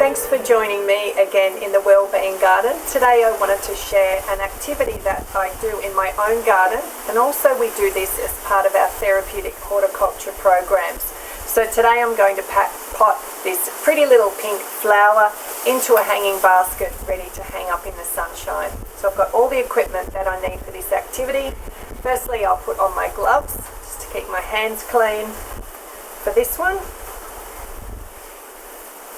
Thanks for joining me again in the Wellbeing Garden. Today I wanted to share an activity that I do in my own garden, and also we do this as part of our Therapeutic Horticulture programs. So today I'm going to pot this pretty little pink flower into a hanging basket ready to hang up in the sunshine. So I've got all the equipment that I need for this activity. Firstly, I'll put on my gloves just to keep my hands clean. For this one,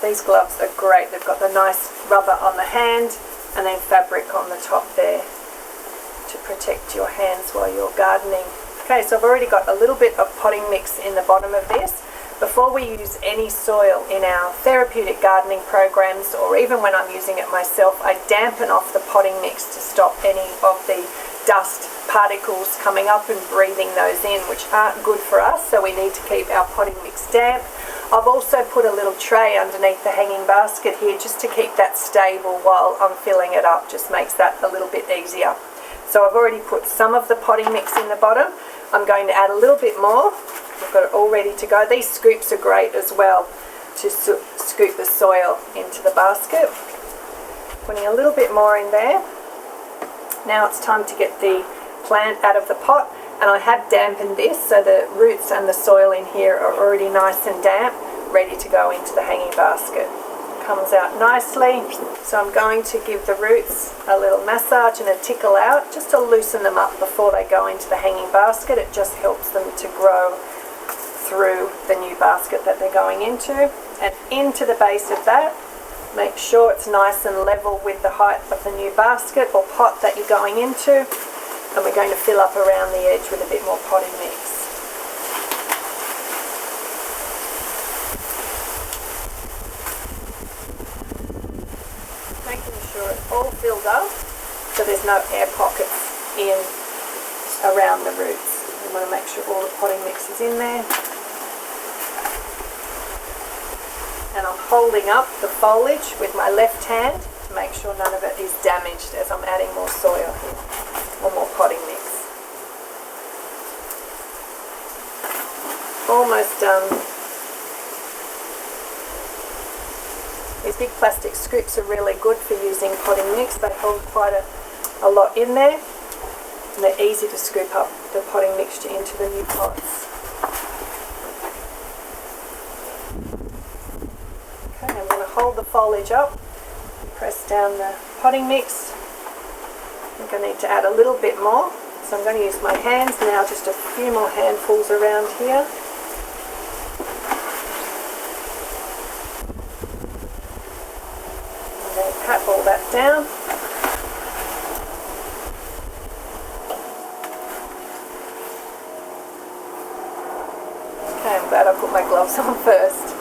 these gloves are great. They've got the nice rubber on the hand and then fabric on the top there to protect your hands while you're gardening. Okay, so I've already got a little bit of potting mix in the bottom of this. Before we use any soil in our therapeutic gardening programs, or even when I'm using it myself, I dampen off the potting mix to stop any of the dust particles coming up and breathing those in, which aren't good for us, so we need to keep our potting mix damp. I've also put a little tray underneath the hanging basket here just to keep that stable while I'm filling it up. Just makes that a little bit easier. So I've already put some of the potting mix in the bottom. I'm going to add a little bit more. I've got it all ready to go. These scoops are great as well to scoop the soil into the basket. Putting a little bit more in there. Now it's time to get the plant out of the pot, and I have dampened this so the roots and the soil in here are already nice and damp, ready to go into the hanging basket. Comes out nicely, so I'm going to give the roots a little massage and a tickle out just to loosen them up before they go into the hanging basket. It just helps them to grow through the new basket that they're going into. And into the base of that, make sure it's nice and level with the height of the new basket or pot that you're going into. And we're going to fill up around the edge with a bit more potting mix. Making sure it's all filled up so there's no air pockets in around the roots. We want to make sure all the potting mix is in there. And I'm holding up the foliage with my left hand to make sure none of it is damaged as I'm adding more soil here, or more potting mix. Almost done. These big plastic scoops are really good for using potting mix. They hold quite a lot in there, and they're easy to scoop up the potting mixture into the new pots. Okay, I'm going to hold the foliage up, press down the potting mix. I think I need to add a little bit more, so I'm going to use my hands now, just a few more handfuls around here. And then pat all that down. Okay, I'm glad I put my gloves on first.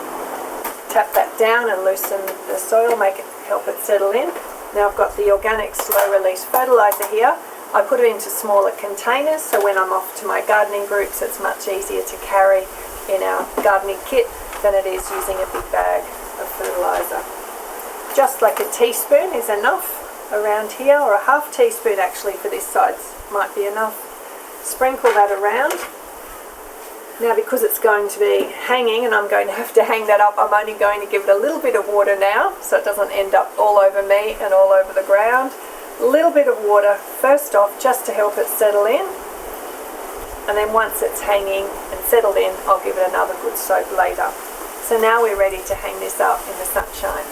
Tap that down and loosen the soil, help it settle in. Now I've got the organic slow release fertilizer here. I put it into smaller containers, so when I'm off to my gardening groups it's much easier to carry in our gardening kit than it is using a big bag of fertilizer. Just like a teaspoon is enough around here, or a half teaspoon actually for this side might be enough. Sprinkle that around. Now because it's going to be hanging and I'm going to have to hang that up, I'm only going to give it a little bit of water now so it doesn't end up all over me and all over the ground. A little bit of water first off just to help it settle in, and then once it's hanging and settled in I'll give it another good soak later. So now we're ready to hang this up in the sunshine.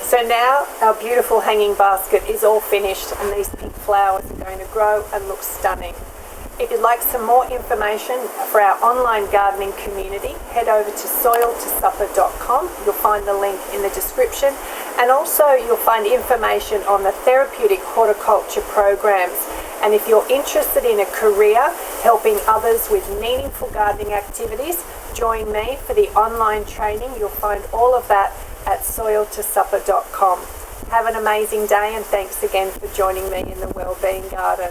So now our beautiful hanging basket is all finished, and these pink flowers are going to grow and look stunning. If you'd like some more information for our online gardening community, head over to soiltosupper.com. You'll find the link in the description, and also you'll find information on the Therapeutic Horticulture programs. And if you're interested in a career helping others with meaningful gardening activities, join me for the online training. You'll find all of that at soiltosupper.com. Have an amazing day, and thanks again for joining me in the Wellbeing Garden.